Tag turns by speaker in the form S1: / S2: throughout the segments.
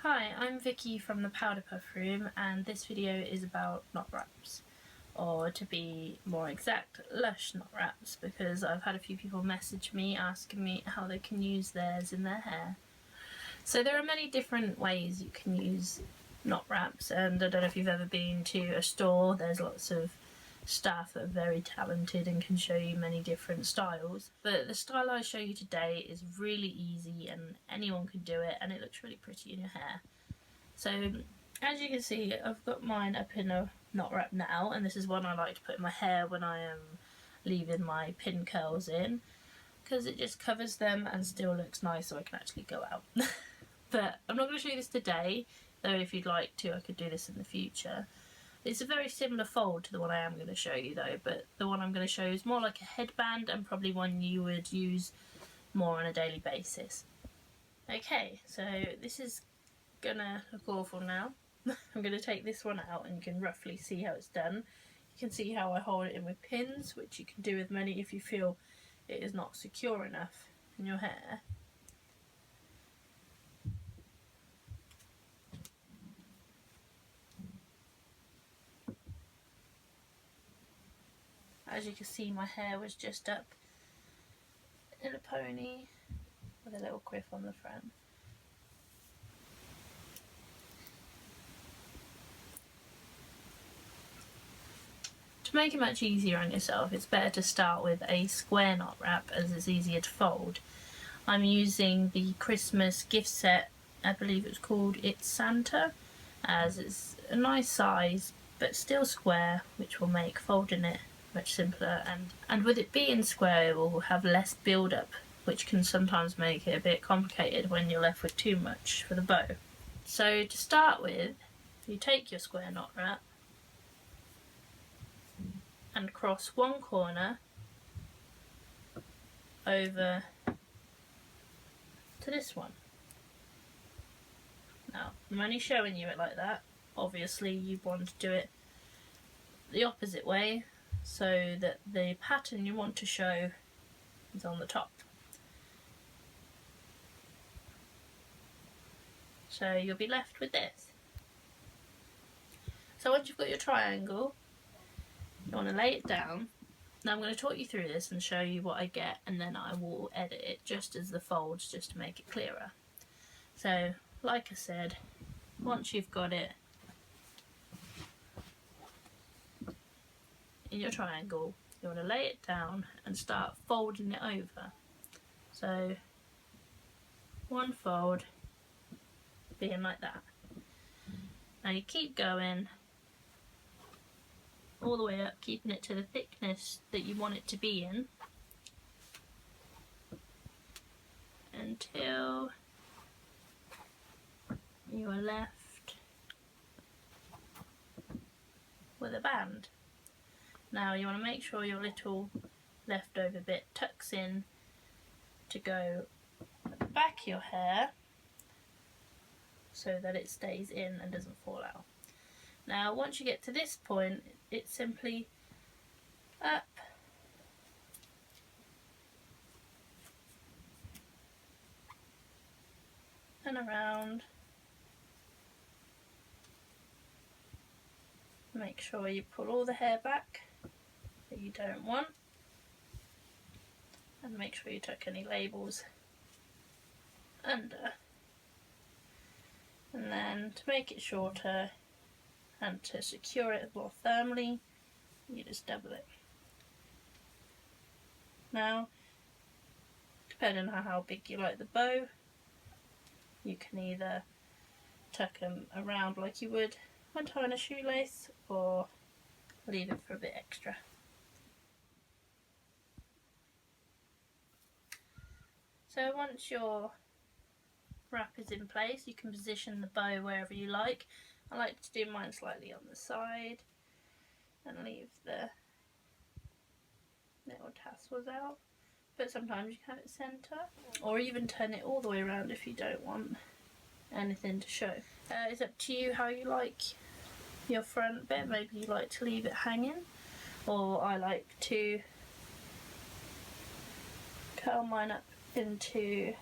S1: Hi, I'm Vicky from the Powderpuff room, and this video is about knot wraps, or to be more exact, Lush Knot-Wraps, because I've had a few people message me asking me how they can use theirs in their hair. So there are many different ways you can use knot wraps, and I don't know if you've ever been to a store. There's lots of staff that are very talented and can show you many different styles, but the style I show you today is really easy and anyone can do it, and it looks really pretty in your hair. So as you can see, I've got mine up in a knot wrap now, and this is one I like to put in my hair when I am leaving my pin curls in, because it just covers them and still looks nice so I can actually go out. But I'm not going to show you this today, though if you'd like to I could do this in the future. It's a very similar fold to the one I am going to show you though, but the one I'm going to show you is more like a headband and probably one you would use more on a daily basis. Okay, so this is going to look awful now. I'm going to take this one out and you can roughly see how it's done. You can see how I hold it in with pins, which you can do with many if you feel it is not secure enough in your hair. As you can see, my hair was just up in a pony with a little quiff on the front. To make it much easier on yourself, it's better to start with a square knot wrap as it's easier to fold. I'm using the Christmas gift set, I believe it's called It's Santa, as it's a nice size but still square, which will make folding it much simpler, and with it being square it will have less build up, which can sometimes make it a bit complicated when you're left with too much for the bow. So to start with, you take your square knot wrap and cross one corner over to this one. Now, I'm only showing you it like that. Obviously you want to do it the opposite way so that the pattern you want to show is on the top. So you'll be left with this. So once you've got your triangle, you want to lay it down. Now I'm going to talk you through this and show you what I get, and then I will edit it just as the folds, just to make it clearer. So like I said, once you've got it in your triangle, you want to lay it down and start folding it over. So one fold being like that. Now you keep going all the way up, keeping it to the thickness that you want it to be in until you are left with a band. Now you want to make sure your little leftover bit tucks in to go at the back of your hair so that it stays in and doesn't fall out. Now once you get to this point, it's simply up and around. Make sure you pull all the hair back that you don't want, and make sure you tuck any labels under. And then to make it shorter and to secure it more firmly, you just double it. Now, depending on how big you like the bow, you can either tuck them around like you would when tying a shoelace, or leave it for a bit extra. So once your wrap is in place, you can position the bow wherever you like. I like to do mine slightly on the side and leave the little tassels out, but sometimes you can have it centre, or even turn it all the way around if you don't want anything to show. It's up to you how you like your front bit. Maybe you like to leave it hanging, or I like to curl mine up into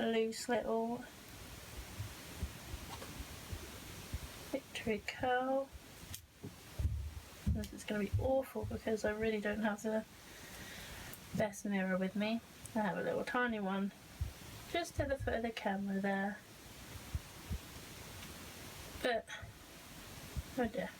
S1: loose little victory curl. This is going to be awful because I really don't have the best mirror with me. I have a little tiny one just to the foot of the camera there. But, oh dear.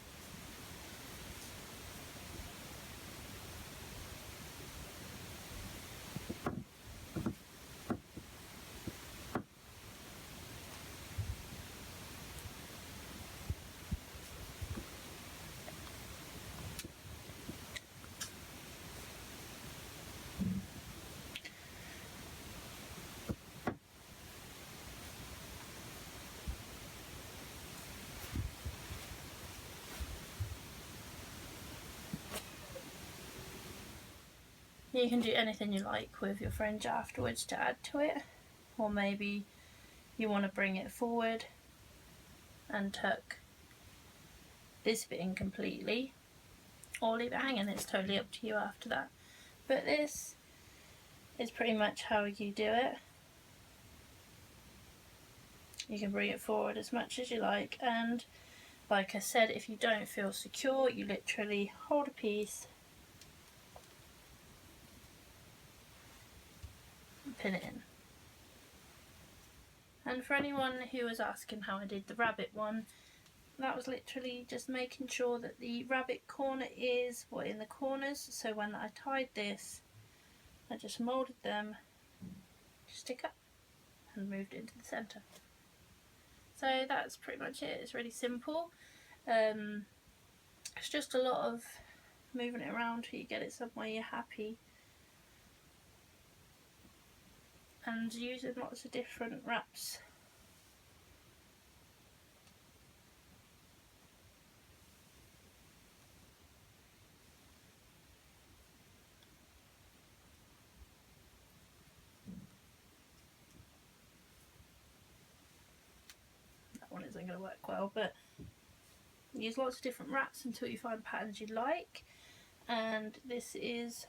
S1: You can do anything you like with your fringe afterwards to add to it, or maybe you want to bring it forward and tuck this bit in completely, or leave it hanging. It's totally up to you after that. But this is pretty much how you do it. You can bring it forward as much as you like, and like I said, if you don't feel secure, you literally hold a piece and pin it in. And for anyone who was asking how I did the rabbit one, that was literally just making sure that the rabbit corner ears were in the corners, so when I tied this, I just moulded them to stick up and moved it into the centre. So that's pretty much it. It's really simple. It's just a lot of moving it around till you get it somewhere you're happy, and using lots of different wraps. That one isn't going to work well, but use lots of different wraps until you find patterns you like. And this is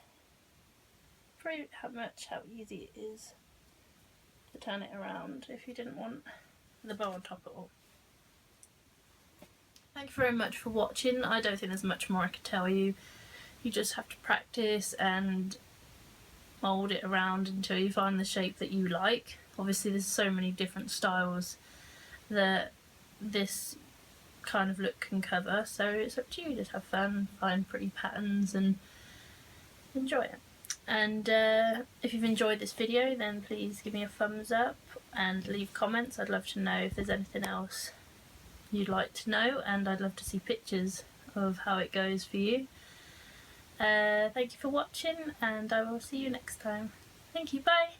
S1: pretty much how easy it is to turn it around if you didn't want the bow on top at all. Thank you very much for watching. I don't think there's much more I could tell you. You just have to practice and mould it around until you find the shape that you like. Obviously there's so many different styles that this kind of look can cover, so it's up to you. Just have fun, find pretty patterns and enjoy it. And if you've enjoyed this video, then please give me a thumbs up and leave comments. I'd love to know if there's anything else you'd like to know, and I'd love to see pictures of how it goes for you. Thank you for watching, and I will see you next time. Thank you, bye!